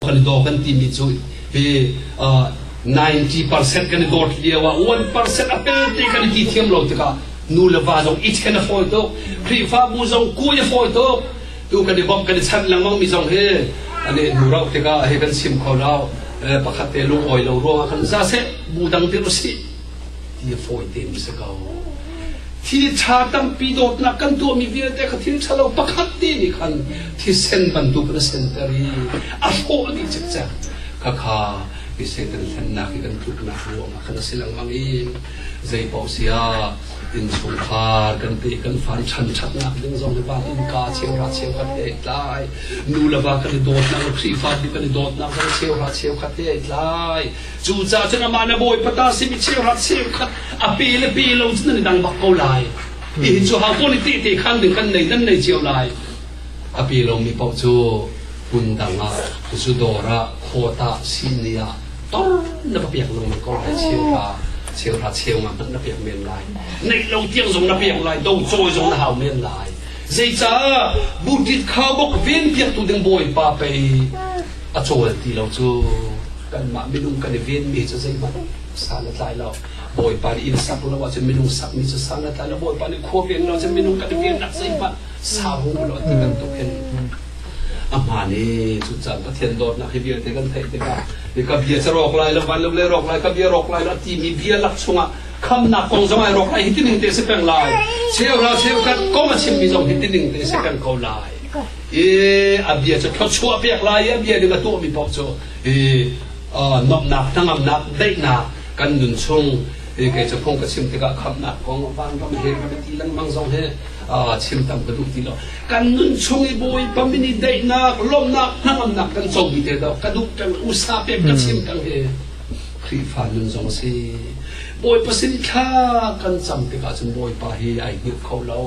kan do kan ti mi chu he 90% kan do lewa 1% apel te kan ti thiam lo te ka nu la va jong ich kan foi to pri fa bu jong ku ye foi to tu kan de bom kan chan lang mang mi jong he ane nu rau te ka he kan sim kho lao pakhat te lu oi lo ro kan za se bu dang te ro si ti foi te mi se kaที่ชาตั้งปีโดดนักกันตัวมีเวียแต่ขัดทิ้งชาเราประคัดตีนี่คันที่เส้นบรรทุกเส้นตรีอาโฟนี่จักจักข้าข้าพิเศษกันเส้นนักกันทุกนักรวมขันสิลังมังอินใจเป่าเสียอินสงคากันตีกันฟันชันชัดนักดึงจงในบ้านอินกาเชียวราเชียวขัดเอกลายนูละบ้ากันโดดนักสีฟ้าดิกันโดดนักกันเชียวราเชียวขัดเอกลายจู่จ้าจนมาในบอยปตาสิมิเชียวราเชียวขัดอปีละปีเราจะนั่นดังบักเกาลายอีจู่หาคนที่ตีข้างดึงกันในนั่นในเชียวลายอปีเรามีเป่าจู่กุนดังอ่ะจุดโดระโคตาซินเนียต้นนับเปียกลงมันก็ให้เชียวราเชียวราเชียวมามันนับเปียกเมียนลายในเราเที่ยงส่งนับเปียกลายดงโจยส่งหาวเมียนลายใจจ้าบุตรข้าวบกเวียนเปียกตัวดึงบอยป้าไปอโจยที่เราจู่กันมาไม่นุ่งกันเวียนมีจะใจมันสารตายเราบอยป้าอินสักเราว่าจะไม่นุ่งสักมีจะสารตายเราบอยป้าในครัวเวียนเราจะไม่นุ่งกันเวียนนักใจมันสาวหัวเราที่กันตัวเองอามานี่สุดจัดประเทศโดดนักเบียร์เทกันเทกันเด็กเบียร์จะรอกลายแล้ววันเล่รอกลายกับเบียร์รอกลายแล้วที่มีเบียร์ลักษณะคำหนักกองสมัยรอกลายหิตหนึ่งเตะเสเป็นลายเชี่ยวเราเชี่ยวกันก็มาชิมมีจงหิตหนึ่งเตะเสเป็นเขาลายอาเบียร์จะทดชัวเปียกลายเบียร์เด็กตัวมีปอกโจนกหนักทั้งหนักได้หนักกันหนุนชงแกจะพงกับชิมเตะกับคำหนักของบ้านก็ไม่เห็นกันทีลังมังจงเฮชิมตำกระดูกที่เราการนุ่นชงไอ้บอยปั๊มมินิได้นักลมนักนั่งหนักกันจงมีเดียวกระดูกกันอุตสาห์เป็นกระชิมกันเฮครีฟ้านุ่นจงสิบอยประสิทธิ์ข้ากันจำติกาจนบอยป่าเฮไอเนื้อเขาเรา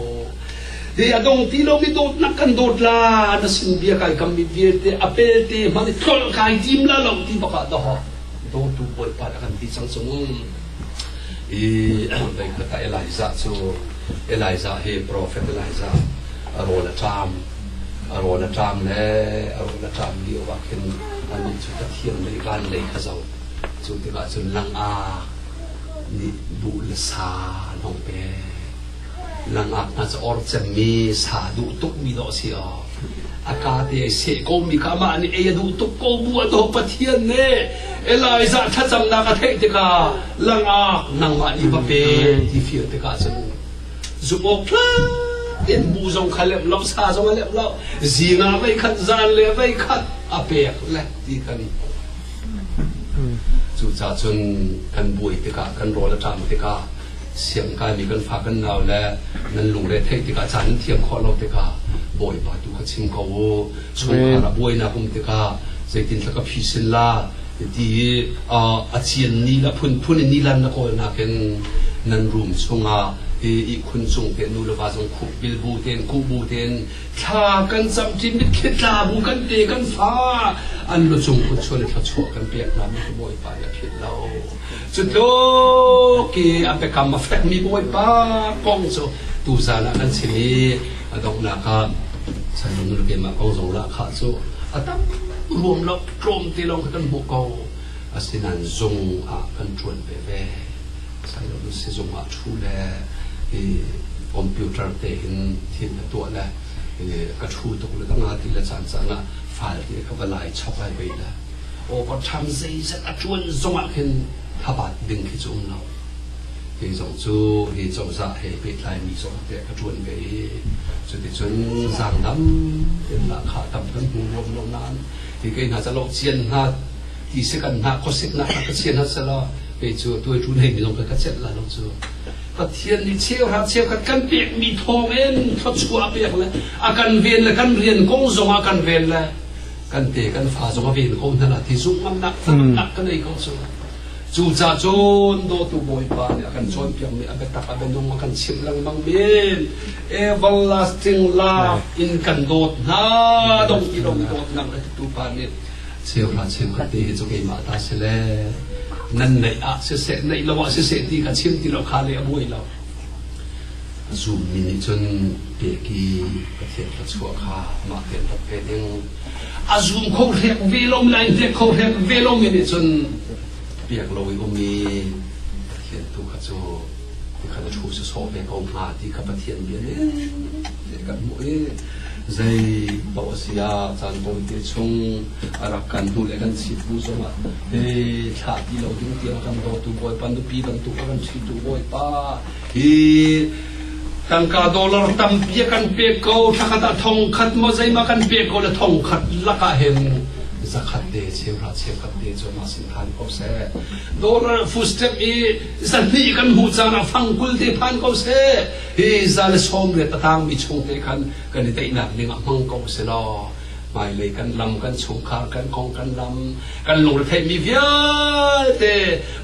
เดี๋ยวดงที่เราไม่โดดนักกันโดดลาดัชนีเบียร์ไก่กำมีเบียร์เตะอเปเตะมันทรลไก่จิมละเราที่ประกาศต่อโดดดูบอยป่ากันที่จังสงไปก็แต่เอลิซาซูเอลิซาเฮโปรเฟตเอลิซาอโรนาจามและอโรนาจามเดียวว่าเป็นอันนี้จุดเทียมในการเลยข้าเจ้าจุดที่ว่าจุดลังอานี่บุลสาน้องเป้ลังอาน่าจะอร์จะมีสาดุตุกมีดอกเสียอากาศที่เสกมีข้ามานี่ดูตุกโกบัวตัวปะเทียนเนี่ยเอลายจะถ้าจำนักเทติกาลังอานังมาอีบเป้ที่ฟิลติกาจะจุกพลาเอ็นบูจงขลับลับซาจงขลับลับจีน่าไปขัดจานเลยไปขัดอเปกเล็กที่กันจุจ่าจนกันบุยติกากันโรละจามติกาเสียงการมีกันฝากกันเอาและนั่นลุงเลยเทติกาจานเทียมขอเราติกาบอยปาดูขัดชิมเขาช่วยหาบอยนะผมติกาใจตินตะกับพิศิลาที่อาเจียนนี่ละพุ่นนี่ละนักคนนักเป็นนันรุมชงอาอีกคนจงเป็นนูละว่าจงคุบิลบูเทนคูบูเทนถ้ากันจำจินมิดคิดลาบูกันเตกันฟ้าอันละจงคนชวนพัดชัวกันเปียกน้ำมันบอยปาอย่าคิดเราจุดโลกีอันเป็นคำมาแฝงมีบอยปากองโซตูซานะกันสิมีดอกนาคาใส่นูละเกมากองโซละขาโซอัตรวมแล้วกลมที่ลงกันบุกเอาสินันจงกันชวนไปแว่ใส่เราดูสิจงชูแลคอมพิวเตอร์เต็นที่ตัวแหละกระชูตกเลยตั้งงานที่ละจานสังะฝ่ายที่เขาบรรลัยชอบไปละโอ้ก็ทำสิ่งสักชวนสมัครขึ้นทับดึงขึ้นจงเราที่จงจูที่จงจะให้ไปไล่มีจงแต่กระชวนไปจนที่จนสั่งดำเป็นราคาดำกันรวมลงนั้นที่ก็น่าจะลงเชียนน่าที่สิกันน่าก็สิกน่าก็เชียนน่าจะละไปจูตัวจุนให้มีจงไปก็เจ็ดละลงจูประเทศนี้เชี่ยวหาเชี่ยวกันเปียกมีทองเอ็นทดชัวเปียกเลยอาการเวียนเลยกันเรียนกงจงอาการเวียนเลยกันเตะกันฟ้าจงอาเวียนกงนั่นแหละที่สูงมันหนักกันเลยกงจงจูจ่าโจนโดตุบอยปาเนี่ยกันโจนเปียกเนี่ยเป็นตักเป็นดงมากันชิมลังบางเบียนeverlasting love in กันโดดน้าดงที่ลงโดดนั่งกันตุปาเนี่ยเชี่ยวหาเชี่ยวกันเตะจงเอมาตาเสลนั่นในเสในเราว่าเสที่กันชิมที่เราคาเลยบุยเรา zoom mini chun pe ki pathian ta chua kha ma ten ta pe ding a zoom kho rek velom line te kho rek velom mini chun piak loi umi pathian tu kha chu ti kha chu se so pe ko ma ti kha pathian bi ne te kan mo e zai bawasia chan boi te chung arakan tu le kan si pu so ma e tha ti lo ding ti kan do tu boy pan du pi dan tu kan si tu boy pa e tangka dollar tam pia kan pe ko thakata thong khat mo zai ma kan pe ko le thong khat laka hen zakhat de chewra chewkat de cho ma sin khan ko se dollar food step e sanni kan hu chana phangkul de phan ko se e zal som le tatang mi chung te kan kan te ina ning amang ko se lo mai le kan lam kan chung kha kan kong kan lam kan lung the mi vial te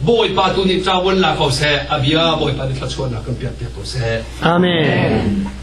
boy pa tu ni trawon la ko se abia boy pa ni tla chon la kan pia ko se Amen.